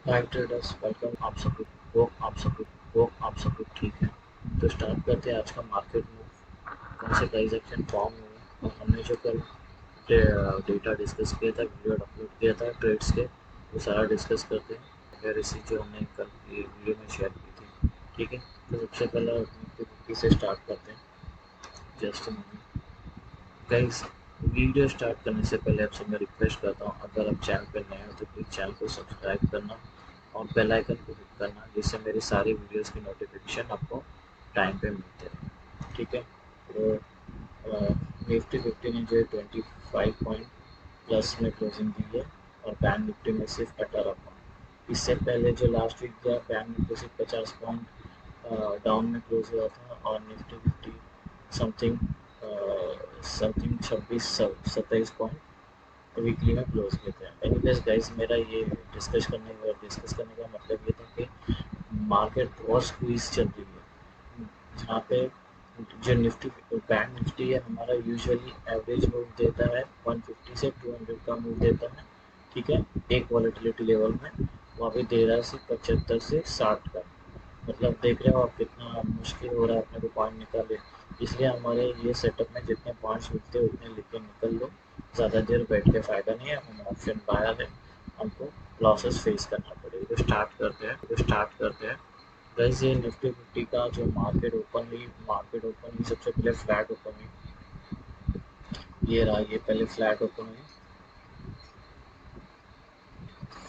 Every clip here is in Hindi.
हाय ट्रेडर्स, वेलकम। आप सब लोग ठीक है। तो स्टार्ट करते हैं आज का मार्केट मूव। कौन से प्राइस एक्शन फॉर्म हुए और हमने जो कल डेटा डिस्कस किया था, वीडियो अपलोड किया था ट्रेड्स के, वो सारा डिस्कस करते हैं। रेसिप जो हमने कल ये वीडियो में शेयर की थी, ठीक है। तो सबसे पहले निफ्टी 50 से स्टार्ट करते हैं। जस्ट गाइस, वीडियो स्टार्ट करने से पहले आपसे मैं रिक्वेस्ट करता हूँ, अगर आप चैनल पर नए हो तो प्लीज़ चैनल को सब्सक्राइब करना और बेल आइकन को हिट करना, जिससे मेरी सारी वीडियोस की नोटिफिकेशन आपको टाइम पे मिलते रहे, ठीक है। तो निफ्टी 50 ने जो है 25 पॉइंट प्लस में क्लोजिंग दी है और बैंक निफ्टी में सिर्फ 18 पॉइंट। इससे पहले जो लास्ट वीक गया, बैंक निफ्टी सिर्फ 50 पॉइंट डाउन में क्लोज हुआ था और Nifty 50 something something 26-27 point weekly में क्लोज किए थे। एनीवेज गाइस, मेरा ये डिस्कस करने का मतलब ये था कि मार्केट बहुत स्क्वीज चल रही है, जहाँ पे जो निफ्टी बैंक निफ्टी है हमारा यूजुअली एवरेज मूव देता है 150 से 200 का मूव देता है, ठीक है। एक वॉलेटिलिटी लेवल में वहाँ पे दे रहा है सिर्फ 75 से 60 का। मतलब देख रहे हो आप कितना मुश्किल हो रहा है अपने को पॉइंट निकाले। इसलिए हमारे ये सेटअप में जितने पॉइंट्स मिलते हैं उतने लेके निकल लो। ज़्यादा देर बैठ के फ़ायदा नहीं है, हम ऑप्शन बायर है, हमको लॉसेस फेस करना पड़ेगा। तो स्टार्ट करते हैं गाइस। ये निफ्टी 50 का जो मार्केट ओपन हुई सबसे पहले फ्लैट ओपन हुई। ये रहा, ये पहले फ्लैट ओपन हुई।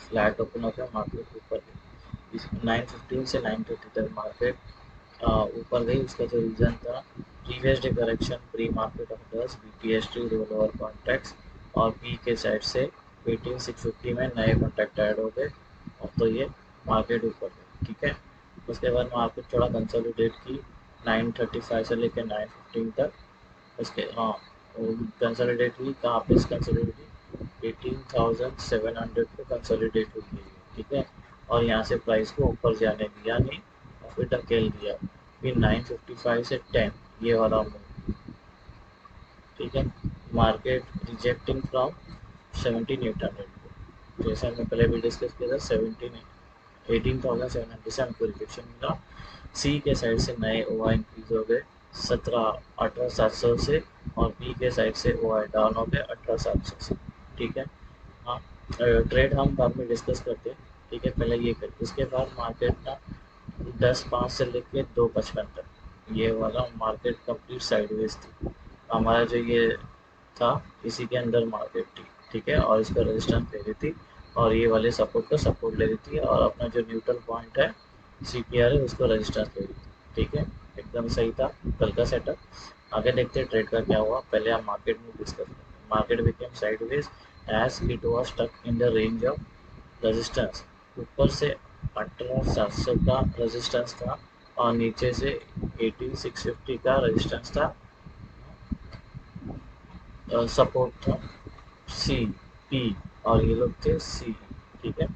फ्लैट ओपन होकर मार्केट ऊपर गई। इस 9:15 से 9:30 तक मार्केट ऊपर गई। उसका जो रीज़न था, previous day correction, pre market orders, BPST roll over contracts और पी के साइड से 18,650 में नए कॉन्ट्रैक्ट ऐड हो गए और तो ये मार्केट ऊपर गई, ठीक है। उसके बाद मार्केट थोड़ा कंसोलिडेट की 9:35 से लेकर 9:15 तक। उसके कंसोलिडेट हुई कहाँ पे कंसोलिडेट हुई, 18,700 पे कंसोलिडेट हुई है, ठीक है। और यहाँ से प्राइस को ऊपर जाने दिया नहीं और फिर धकेल दिया। फिर 9:55 से 10 ये वाला मूव, ठीक है। मार्केट रिजेक्टिंग फ्रॉम 17,800 को, जैसे हमने पहले भी डिस्कस किया था, 18,700 से हमको रिजेक्शन मिला। सी के साइड से नए ओ आई इंक्रीज हो गए 18,700 से और बी के साइड से ओ आई डाउन हो गए 18,700 से, ठीक है। हाँ, ट्रेड हम बाद में डिस्कस करते हैं, ठीक है। पहले ये करते, उसके बाद मार्केट ना 10:05 से लेके 2:55 तक ये वाला मार्केट कंप्लीट साइडवेज थी। हमारा जो ये था, इसी के अंदर मार्केट थी, ठीक है। और इसका रेजिस्टेंस ले रही थी और ये वाले सपोर्ट का सपोर्ट ले रही थी और अपना जो न्यूट्रल पॉइंट है सीपीआर है उसको रेजिस्टेंस ले रही थी, ठीक है। एकदम सही था कल का सेटअप। आगे देखते हैं ट्रेड का क्या हुआ। पहले हम मार्केट में डिस्कस करते हैं। Market became sideways as it was stuck in the range of resistance. ऊपर से 18,700 का रेजिस्टेंस था और नीचे से 18,650 का रेजिस्टेंस था, सपोर्ट था सी पी, और ये लोग थे सी, ठीक है।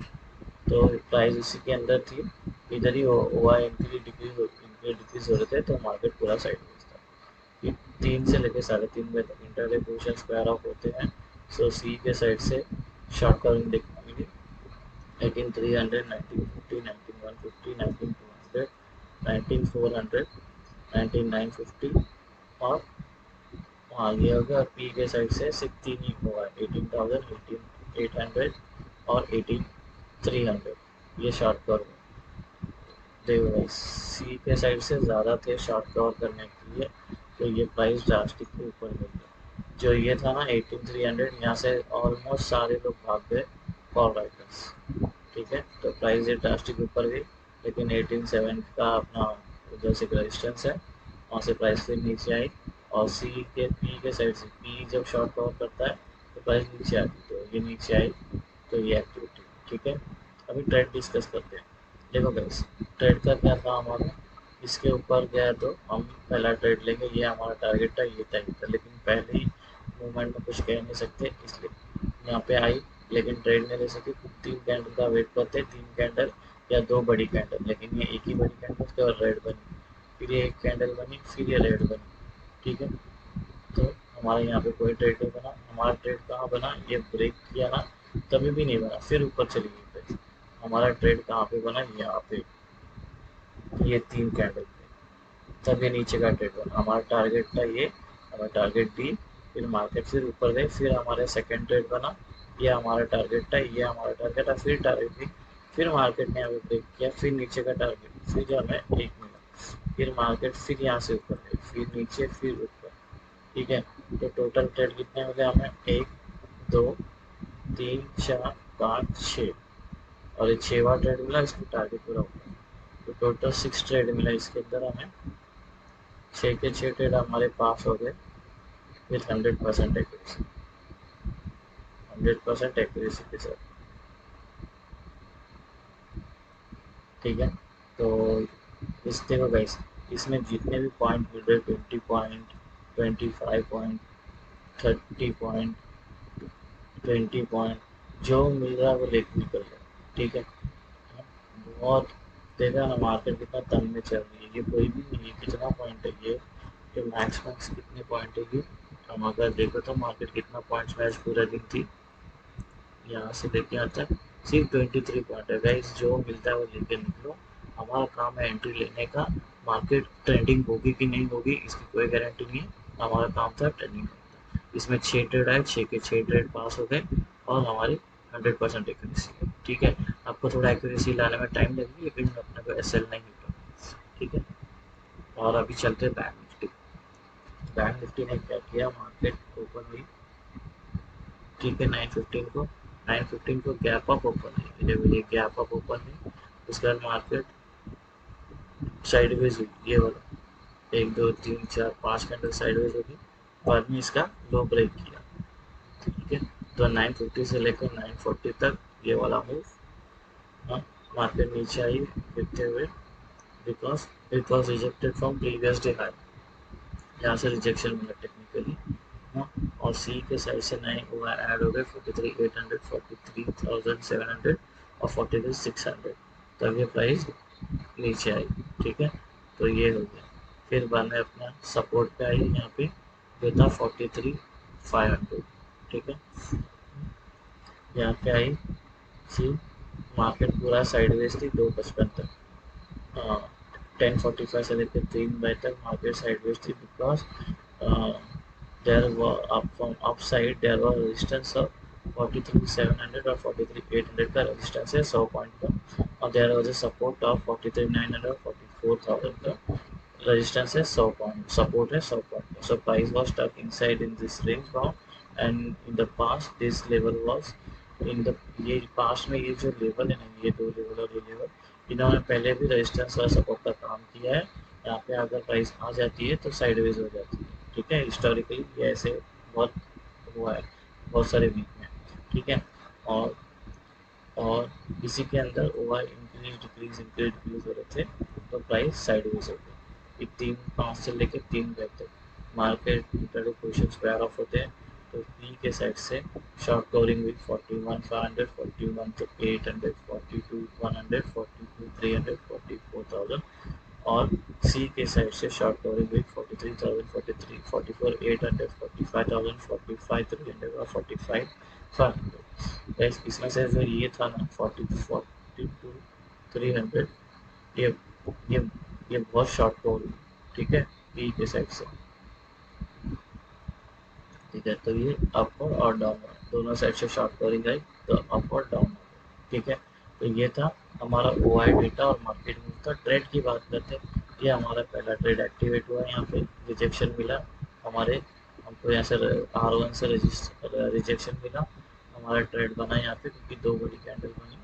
तो प्राइस इसी के अंदर थी। इधर ही ओ आई इंक्रीज हो रहे थे तो मार्केट पूरा साइड में था। फिर 3 से लेकर 3:30 बजे तक इंटरडे पोजीशन स्क्वायर ऑफ होते हैं। सो सी के साइड से शॉर्ट कवरिंग देखने मिली 18,300, 1950, 19,150, 19,200, 19,400, 19,950 और हाँ ये हो गया। और पी के साइड से सिर्फ 3 ही हुआ है, 18,000, 18,800 और 18,300, ये शॉर्ट कवर हुआ। देखो भाई, सी के साइड से ज़्यादा थे शॉर्ट कवर करने के लिए, तो ये प्राइस ड्रास्टिकली ऊपर मिल गया। जो ये था ना 18,300, यहाँ से ऑलमोस्ट सारे लोग भाग गए कॉल राइटर्स, ठीक है। तो प्राइस ये ड्रास्टिक ऊपर गई, लेकिन 18,700 का अपना उधर से रेजिस्टेंस है, वहाँ से प्राइस फिर नीचे आई। और सी के पी के साइड से पी जब शॉर्ट कवर करता है तो प्राइस नीचे आती, तो ये नीचे आई, तो ये एक्टिविटी, ठीक है। अभी ट्रेड डिस्कस करते हैं। देखो गाइस, ट्रेड का क्या था हमारा, इसके ऊपर गया तो हम पहला ट्रेड लेंगे, ये हमारा टारगेट था, ये टाइम था, लेकिन पहले ही मूवमेंट में कुछ कह नहीं सकते, इसलिए यहाँ पे आई लेकिन ट्रेड नहीं ले सके। 3 कैंडल का वेट करते, 3 कैंडल या 2 बड़ी कैंडल, लेकिन ये एक ही बड़ी कैंडल उसके बाद रेड बनी, फिर ये एक कैंडल बनी, फिर ये रेड बनी, ठीक है। तो हमारे यहाँ पे कोई ट्रेड नहीं बना। हमारा ट्रेड कहाँ बना, ये ब्रेक किया ना, तभी भी नहीं बना, फिर ऊपर चली गई। हमारा ट्रेड कहाँ पे बना, यहाँ पे, ये 3 कैंडल पे, तब ये नीचे का ट्रेड बना। हमारा टारगेट था ये, हमारा टारगेट डी, फिर मार्केट फिर ऊपर गए, फिर हमारा सेकंड ट्रेड बना, ये हमारा टारगेट था, ये हमारा टारगेट था, फिर टारगेट डी, फिर मार्केट ने अभी ब्रेक किया, फिर नीचे का टारगेट, फिर हमें एक मिला, फिर मार्केट फिर यहाँ से ऊपर गई, फिर नीचे, फिर ऊपर। ठीक है, तो टोटल ट्रेड कितने हो गए हमें, 1 2 3 4 5 6, और ये 6वां ट्रेड मिला, इसको टारगेट पूरा होगा, तो टोटल 6 ट्रेड मिला इसके अंदर हमें, 6 के 6 ट्रेड हमारे पास हो गए विथ 100% एक्यूरेसी, 100% एक्यूरेसी के साथ। ठीक है, तो इस देखो गाइस, इसमें जितने भी पॉइंट मिल रहे, 20 पॉइंट, 25 पॉइंट, 30 पॉइंट, 20 पॉइंट, जो मिल रहा है वो लेके निकल रहा है। ठीक है, बहुत देखा ना मार्केट कितना तंग में चल रही है, ये कोई भी नहीं है, कितना पॉइंट है ये मैक्स मैक्स कितने पॉइंट है ये, हम अगर देखो तो मार्केट कितना पॉइंट्स मैच पूरा दिन थी, यहाँ से लेके यहाँ तक सिर्फ 23 पॉइंट है गाइस, जो मिलता है वो लेके निकलो। हमारा काम है एंट्री लेने का, मार्केट ट्रेंडिंग होगी कि नहीं होगी इसकी कोई गारंटी नहीं है, हमारा काम था ट्रेंडिंग करना। इसमें 6 ट्रेड आए, 6 के 6 ट्रेड पास हो गए, और हमारी 100% एक्यूरेसी है। ठीक है, आपको थोड़ा एक्यूरेसी लाने में टाइम लगेगी, लेकिन अपने को एस एल नहीं होगा। ठीक है, और अभी चलते हैं बैंक निफ्टी। बैंक निफ्टी ने क्या किया, मार्केट ओपन हुई, ठीक है, 9:15 को गैप अप ओपन है, ये गैप अप ओपन है, उसके बाद मार्केट साइडवेज हुई, ये वाला 1 2 3 4 5 कैंडल साइडवेज होगी, बाद में इसका लो ब्रेक किया। ठीक है, तो 950 से लेकर 940 तक ये वाला मूव, हाँ, मार्केट नीचे आई गिरते हुए, because it was rejected from previous day high, यहाँ से रिजेक्शन मिला टेक्निकली। हाँ, और सी के साइड से नए हुआ ऐड हो गए 43,800, 43,700 और 43,600, तब ये प्राइस नीचे आई। ठीक है, तो ये हो गया, फिर बाद में अपना सपोर्ट पे आई, यहाँ पे जो था 43,500। ठीक है, यहाँ पे आई सी, मार्केट पूरा साइडवेज थी 2:55 तक, 10:45 से लेकर 3 बजे तक मार्केट साइडवेज थी, because there were up from upside there was resistance of 43,700 और 43,800 का रेजिस्टेंस है 100 पॉइंट का, और there was a support of 43,900 और 44,000 का रेजिस्टेंस है 100 पॉइंट, सपोर्ट है 100 पॉइंट का। So price was stuck inside in this range bound, and in the past this level was in the, ये पास्ट में ये जो लेवल है ना, ये 2 लेवल और ये लेवल, इन्होंने पहले भी रेजिस्टेंस और सपोर्ट का काम किया है। यहाँ पे अगर प्राइस आ जाती है तो साइडवेज हो जाती है। ठीक है, हिस्टोरिकली ये ऐसे बहुत हुआ है, बहुत सारे वीक में। ठीक है, और इसी के अंदर ओवर इंक्रीज हो रहे थे, तो प्राइस साइडवेज हो गई, 3 5 से लेकर 3 बजे तक market intraday positions pair of होते हैं। तो पी के साइड से शॉर्ट कवरिंग विद 41,500, 41 to 800, 42 100, 42 300, 44,000, और सी के साइड से शॉर्ट कवरिंग विद 43,000, 43 44 800, 45,000, 45 300 और 45 500। गैस इसमें से जो ये था ना 42 300, ये ये ये बहुत शॉर्ट कवरिंग। ठीक है, पी के साइड से। ठीक है, तो ये अप और डाउन दोनों साइड से शॉर्ट कवरिंग आई, तो अप और डाउन। ठीक है, तो ये था हमारा ओ आई डेटा और मार्केट मूव था। ट्रेड की बात करते हैं, ये हमारा पहला ट्रेड एक्टिवेट हुआ है, यहाँ पे रिजेक्शन मिला हमारे, हमको यहाँ से R1 से रिजेक्शन मिला, हमारा ट्रेड बना यहाँ पे क्योंकि 2 बड़ी कैंडल बनी।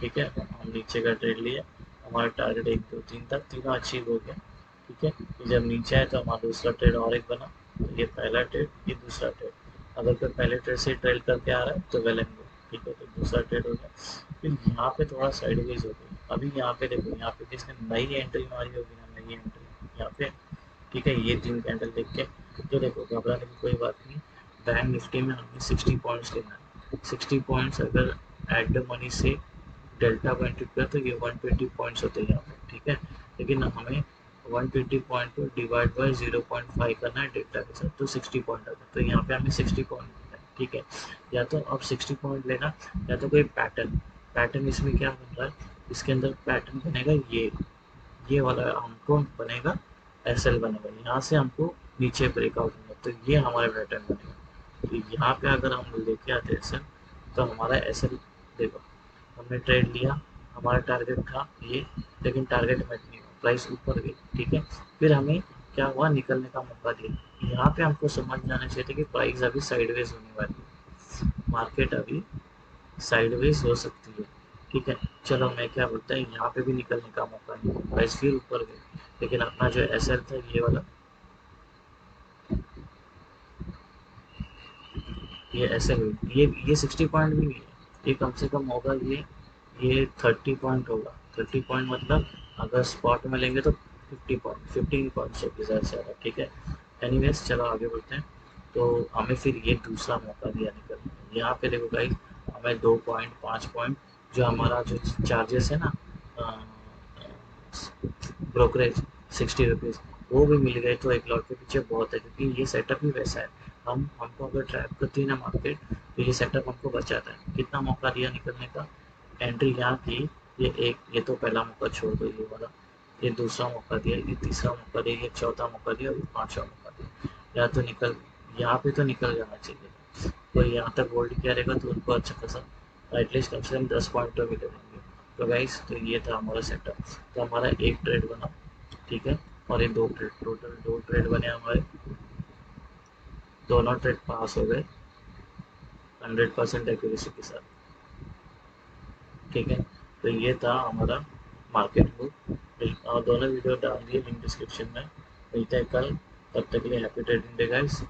ठीक है, हम नीचे का ट्रेड लिए, हमारा टारगेट 1 2 3 था, तीनों अचीव हो गया। ठीक है, जब नीचे आए तो हमारा दूसरा ट्रेड और एक बना, तो ये पहला ट्रेड, ये दूसरा ट्रेड। अगर कोई पहले ट्रेड से ट्रेड करके आ रहा है तो वेल एंड गुड। ठीक है, तो दूसरा ट्रेड हो गया, फिर यहाँ पे थोड़ा साइडवेज हो गई। अभी यहाँ पे देखो, यहाँ पे जिसने नई एंट्री मारी होगी ना, नई एंट्री यहाँ पे, ठीक है, ये 3 कैंडल देख के तो देखो घबराने की कोई बात नहीं। बैंक निफ्टी में हमें 60 पॉइंट्स लेना है, 60 पॉइंट्स अगर एट द मनी से डेल्टा पॉइंट किया तो ये 120 पॉइंट्स होते हैं यहाँ पे। ठीक है, लेकिन हमें 120 पॉइंट को डिवाइड बाय 0.5 करना है डेल्टा के साथ, तो 60 पॉइंट आता है, तो यहाँ पे हमें 60 पॉइंट लेना है। ठीक है, या तो अब 60 पॉइंट लेना, या तो कोई पैटर्न, पैटर्न इसमें क्या बन रहा है, इसके अंदर पैटर्न बनेगा ये वाला हमको बनेगा, एस एल बनेगा, यहाँ से हमको नीचे ब्रेकआउट होगा, तो ये हमारा पैटर्न बनेगा। तो यहाँ पे अगर हम लेके आते एस एल, तो हमारा एस एल देखो, हमने ट्रेड लिया, हमारा टारगेट था ये, लेकिन टारगेट मैच नहीं हुआ, प्राइस ऊपर गई, ठीक है। फिर हमें क्या हुआ, निकलने का मौका दिया। यहाँ पे हमको समझ जाना चाहिए था कि प्राइस अभी साइडवेज होने वाली है, मार्केट अभी साइडवेज हो सकती है, ठीक है। चलो मैं क्या बोलता है, यहाँ पे भी निकलने का मौका नहीं है, प्राइस फिर ऊपर गई, लेकिन अपना जो एस एल था ये वाला, ये एस एल, ये 60 पॉइंट भी नहीं है, ये कम से कम होगा ये 30 पॉइंट होगा। 30 पॉइंट मतलब अगर स्पॉट में लेंगे तो 50 पॉइंट, 15 पॉइंट्स होगी ज़्यादा से ज़्यादा, ठीक है। एनीवेज चलो आगे बढ़ते हैं। तो हमें फिर ये दूसरा मौका दिया निकलने का। यहाँ पे देखो गाइस, हमें 2 पॉइंट, 5 पॉइंट, जो हमारा जो चार्जेस है ना, ब्रोकरेज, 60 रुपीज़, वो भी मिल गए, तो एक लॉट के पीछे बहुत है, क्योंकि ये सेटअप ही वैसा है। हमको अगर ट्रैप करती है ना मार्केट, तो ये सेटअप हमको बचाता है। कितना मौका दिया निकलने का, एंट्री यहाँ की, ये तो पहला मौका छोड़ दो, ये वाला, ये दूसरा मौका दिया, ये तीसरा मौका दिया, ये चौथा मौका दिया और ये पांचवा मौका दिया। या तो निकल, यहाँ पे तो निकल जाना चाहिए, तो यहाँ तक होल्ड किया रहेगा तो उनको अच्छा खासा एटलीस्ट कम से कम 10 पॉइंट तो मिले होंगे। तो गाइस, तो ये था हमारा सेटअप। तो हमारा एक ट्रेड बना, ठीक है, और ये दो ट्रेड, टोटल दो ट्रेड बने हमारे, दोनों ट्रेड पास हो गए 100% एक्यूरेसी के साथ, ठीक है। तो ये था हमारा मार्केट बुक, और दोनों वीडियो डाल दिए लिंक डिस्क्रिप्शन में। मिलते हैं कल, तब तक के लिए हैप्पी ट्रेडिंग डे गाइस।